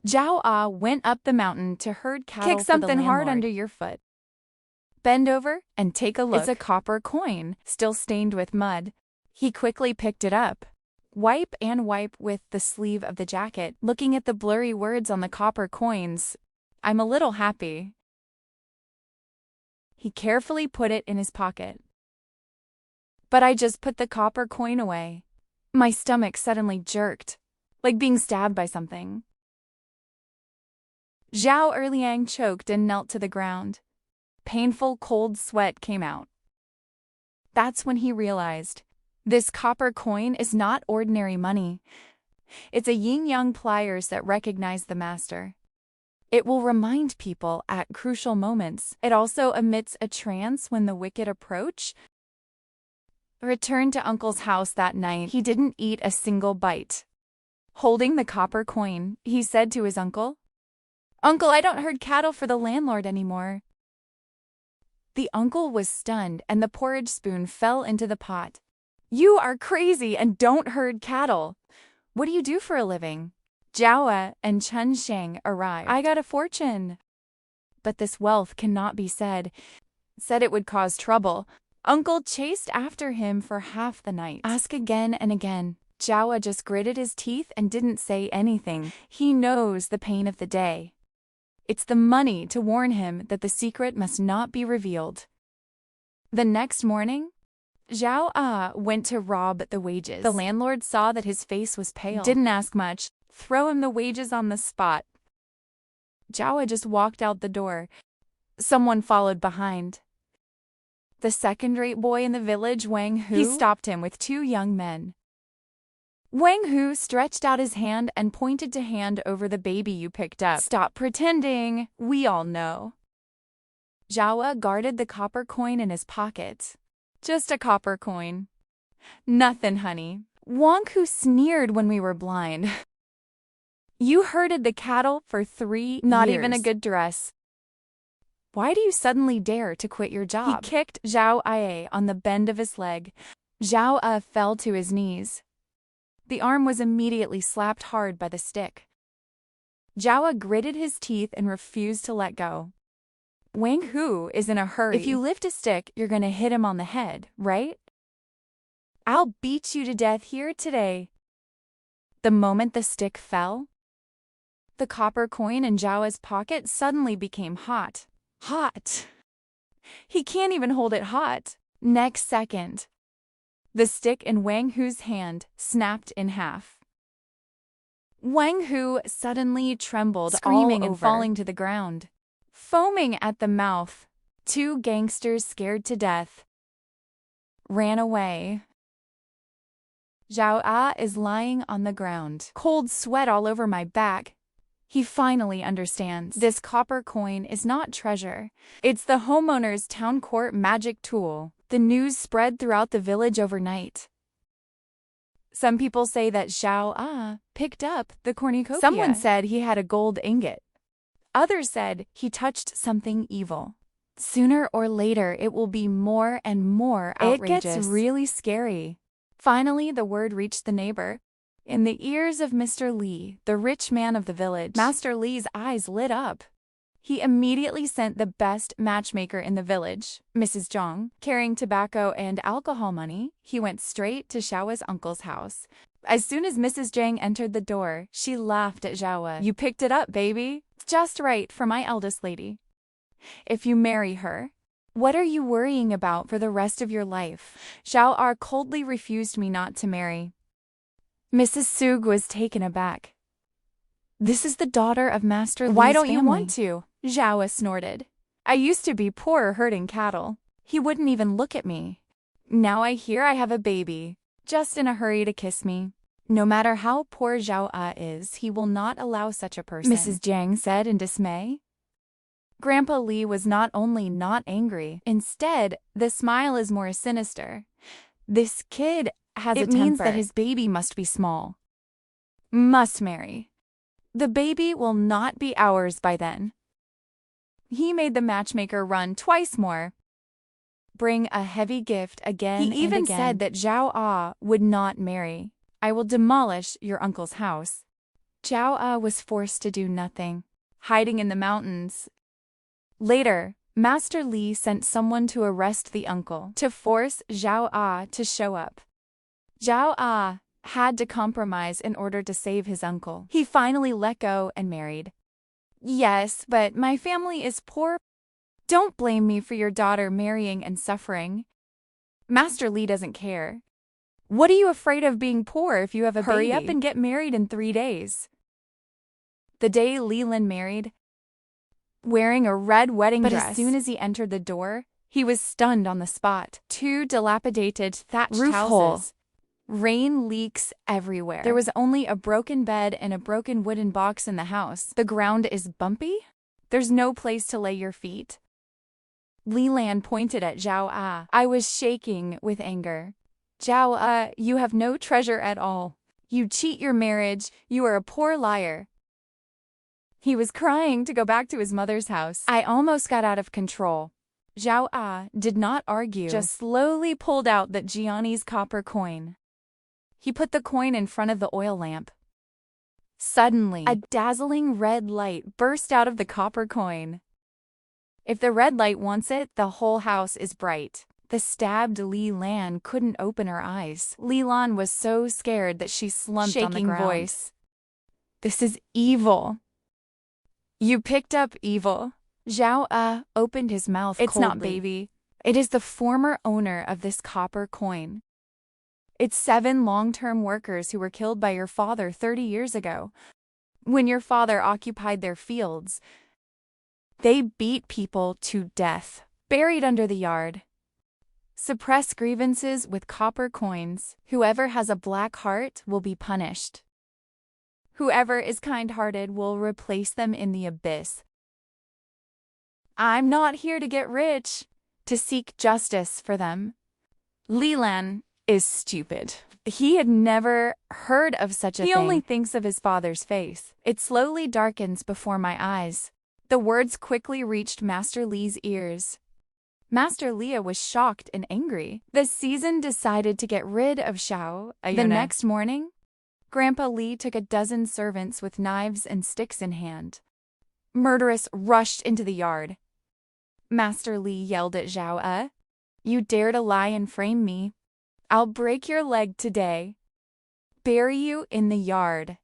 Zhao Ah went up the mountain to herd cattle. Kick something hard under your foot. Bend over and take a look. It's a copper coin, still stained with mud. He quickly picked it up. Wipe with the sleeve of the jacket, looking at the blurry words on the copper coins. I'm a little happy. He carefully put it in his pocket. But I just put the copper coin away. My stomach suddenly jerked, like being stabbed by something. Zhao Erliang choked and knelt to the ground. Painful cold sweat came out. That's when he realized, this copper coin is not ordinary money. It's a yin-yang pliers that recognize the master. It will remind people at crucial moments. It also emits a trance when the wicked approach. Returned to Uncle's house that night, he didn't eat a single bite. Holding the copper coin, he said to his uncle, "Uncle, I don't herd cattle for the landlord anymore." The uncle was stunned and the porridge spoon fell into the pot. "You are crazy and don't herd cattle. What do you do for a living?" Zhao and Chen Sheng arrived. "I got a fortune. But this wealth cannot be said. Said it would cause trouble." Uncle chased after him for half the night. Ask again and again. Zhao just gritted his teeth and didn't say anything. He knows the pain of the day. It's the money to warn him that the secret must not be revealed. The next morning, Zhao went to rob the wages. The landlord saw that his face was pale. Didn't ask much. Throw him the wages on the spot. Zhao just walked out the door. Someone followed behind. The second-rate boy in the village, Wang Hu, he stopped him with two young men. Wang Hu stretched out his hand and pointed to hand over the baby you picked up. "Stop pretending. We all know." Zhao guarded the copper coin in his pocket. "Just a copper coin. Nothing, honey." Wang Hu sneered when we were blind. "You herded the cattle for 3 Not years. Even a good dress. Why do you suddenly dare to quit your job?" He kicked Zhao Ai on the bend of his leg. Zhao fell to his knees. The arm was immediately slapped hard by the stick. Zhao gritted his teeth and refused to let go. Wang Hu is in a hurry. "If you lift a stick, you're gonna hit him on the head, right? I'll beat you to death here today." The moment the stick fell, the copper coin in Zhao's pocket suddenly became hot. Hot. He can't even hold it hot. Next second, the stick in Wang Hu's hand snapped in half. Wang Hu suddenly trembled, screaming and falling to the ground. Foaming at the mouth, 2 gangsters scared to death ran away. Zhao is lying on the ground, cold sweat all over my back. He finally understands. This copper coin is not treasure. It's the homeowner's town court magic tool. The news spread throughout the village overnight. Some people say that Zhao picked up the cornucopia. Someone said he had a gold ingot. Others said he touched something evil. Sooner or later, it will be more and more outrageous. It gets really scary. Finally, the word reached the neighbor. In the ears of Mr. Li, the rich man of the village, Master Li's eyes lit up. He immediately sent the best matchmaker in the village, Mrs. Zhang. Carrying tobacco and alcohol money, he went straight to Zhao's uncle's house. As soon as Mrs. Zhang entered the door, she laughed at Zhao. "You picked it up, baby. It's just right for my eldest lady. If you marry her, what are you worrying about for the rest of your life?" Zhao coldly refused me not to marry. Mrs. Sug was taken aback. "This is the daughter of Master Li's Why don't family. you want to?" Zhao snorted. "I used to be poor herding cattle. He wouldn't even look at me. Now I hear I have a baby, just in a hurry to kiss me." No matter how poor Zhao is, he will not allow such a person, Mrs. Zhang said in dismay. Grandpa Li was not only not angry, instead, the smile is more sinister. "This kid has a temper. It means that his baby must be small. Must marry. The baby will not be ours by then." He made the matchmaker run twice more. Bring a heavy gift again and again. He even said that Zhao would not marry. "I will demolish your uncle's house." Zhao was forced to do nothing, hiding in the mountains. Later, Master Li sent someone to arrest the uncle to force Zhao to show up. Zhao had to compromise in order to save his uncle. He finally let go and married. Yes, but my family is poor. Don't blame me for your daughter marrying and suffering. Master Li doesn't care. What are you afraid of being poor if you have a baby? Hurry up and get married in 3 days. The day Li Lin married, wearing a red wedding dress. But as soon as he entered the door, he was stunned on the spot. 2 dilapidated thatched roof houses. Hole. Rain leaks everywhere. There was only a broken bed and a broken wooden box in the house. The ground is bumpy. There's no place to lay your feet. Li Lan pointed at Zhao. I was shaking with anger. Zhao, you have no treasure at all. You cheat your marriage. You are a poor liar. He was crying to go back to his mother's house. I almost got out of control. Zhao did not argue, just slowly pulled out that Gianni's copper coin. He put the coin in front of the oil lamp. Suddenly, a dazzling red light burst out of the copper coin. If the red light wants it, the whole house is bright. The stabbed Li Lan couldn't open her eyes. Li Lan was so scared that she slumped on the ground. Voice. This is evil. You picked up evil. Zhao opened his mouth coldly. It's not baby. It is the former owner of this copper coin. It's 7 long-term workers who were killed by your father 30 years ago. When your father occupied their fields, they beat people to death, buried under the yard. Suppress grievances with copper coins. Whoever has a black heart will be punished. Whoever is kind-hearted will replace them in the abyss. I'm not here to get rich, to seek justice for them. Li Lan is stupid. He had never heard of such a thing. He only thinks of his father's face. It slowly darkens before my eyes. The words quickly reached Master Li's ears. Master Li was shocked and angry. The season decided to get rid of Xiao. The next morning, Grandpa Li took a dozen servants with knives and sticks in hand. Murderous rushed into the yard. Master Li yelled at Zhao, You dare to lie and frame me. I'll break your leg today. Bury you in the yard.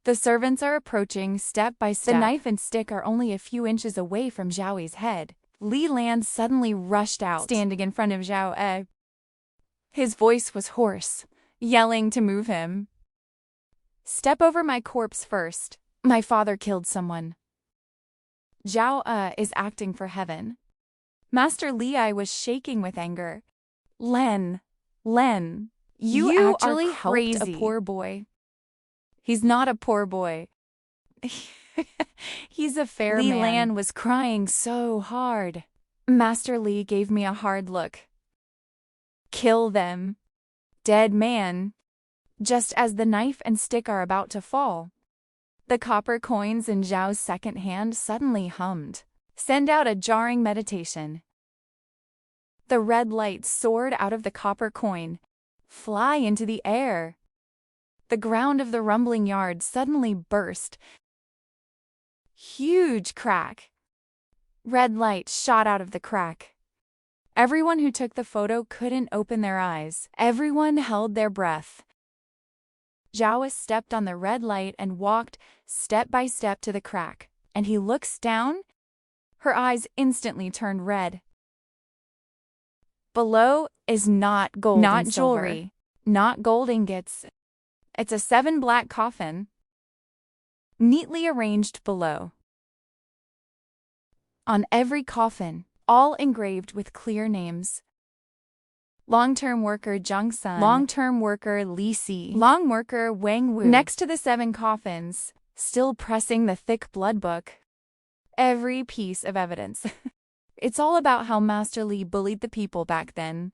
The servants are approaching step by step. The knife and stick are only a few inches away from Zhao's head. Li Lan suddenly rushed out, standing in front of Zhao. His voice was hoarse, yelling to move him. Step over my corpse first. My father killed someone. Zhao is acting for heaven. Master Li was shaking with anger. Len, you actually helped a poor boy. He's not a poor boy. He's a fair man. Li Lan was crying so hard. Master Li gave me a hard look. Kill them. Dead man. Just as the knife and stick are about to fall, the copper coins in Zhao's second hand suddenly hummed. Send out a jarring meditation. The red light soared out of the copper coin, fly into the air. The ground of the rumbling yard suddenly burst. Huge crack. Red light shot out of the crack. Everyone who took the photo couldn't open their eyes. Everyone held their breath. Zhao stepped on the red light and walked step by step to the crack, and he looks down. Her eyes instantly turned red. Below is not gold, not jewelry, not gold ingots. It's a 7 black coffin, neatly arranged below. On every coffin, all engraved with clear names. Long-term worker Zhang Sun, long-term worker Li Si, long worker Wang Wu. Next to the 7 coffins, still pressing the thick blood book. Every piece of evidence. It's all about how Master Li bullied the people back then.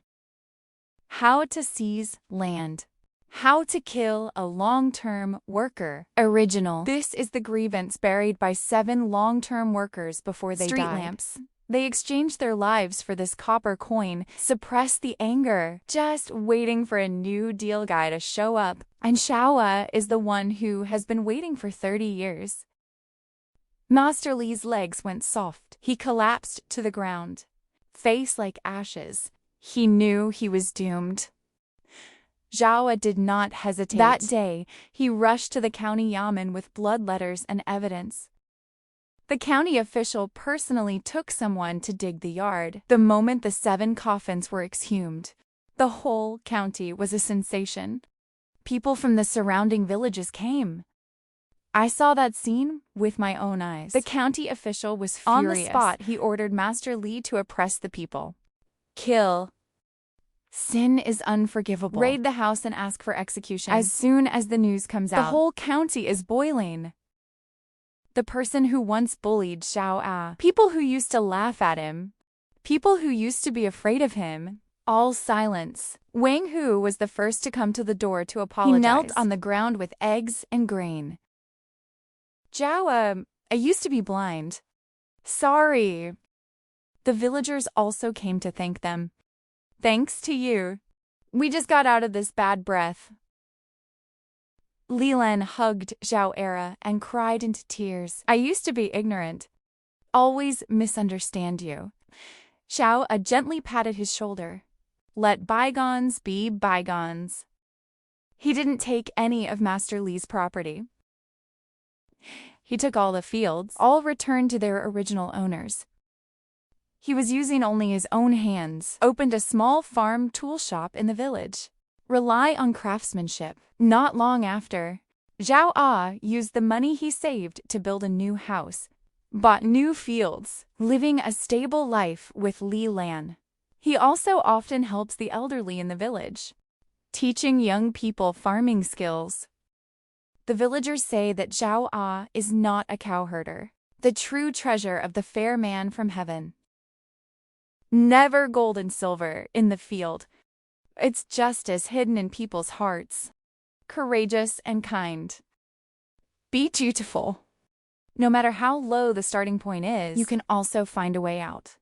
How to seize land. How to kill a long-term worker. Original. This is the grievance buried by 7 long-term workers before they died. Street lamps. They exchanged their lives for this copper coin, suppressed the anger, just waiting for a new deal guy to show up. And Xiao is the one who has been waiting for 30 years. Master Li's legs went soft. He collapsed to the ground, face like ashes. He knew he was doomed. Zhao did not hesitate. That day, he rushed to the county yamen with blood letters and evidence. The county official personally took someone to dig the yard. The moment the 7 coffins were exhumed, the whole county was a sensation. People from the surrounding villages came. I saw that scene with my own eyes. The county official was furious. On the spot, he ordered Master Li to oppress the people. Kill. Sin is unforgivable. Raid the house and ask for execution. As soon as the news comes out, the whole county is boiling. The person who once bullied Xiao, people who used to laugh at him, people who used to be afraid of him, all silence. Wang Hu was the first to come to the door to apologize. He knelt on the ground with eggs and grain. Zhao, I used to be blind. Sorry. The villagers also came to thank them. Thanks to you. We just got out of this bad breath. Li Lan hugged Zhao Era and cried into tears. I used to be ignorant. Always misunderstand you. Xiao gently patted his shoulder. Let bygones be bygones. He didn't take any of Master Li's property. He took all the fields, all returned to their original owners. He was using only his own hands, opened a small farm tool shop in the village. Rely on craftsmanship. Not long after, Zhao used the money he saved to build a new house, bought new fields, living a stable life with Li Lan. He also often helps the elderly in the village, teaching young people farming skills. The villagers say that Zhao is not a cowherder, the true treasure of the fair man from heaven. Never gold and silver in the field. It's justice hidden in people's hearts. Courageous and kind. Be dutiful. No matter how low the starting point is, you can also find a way out.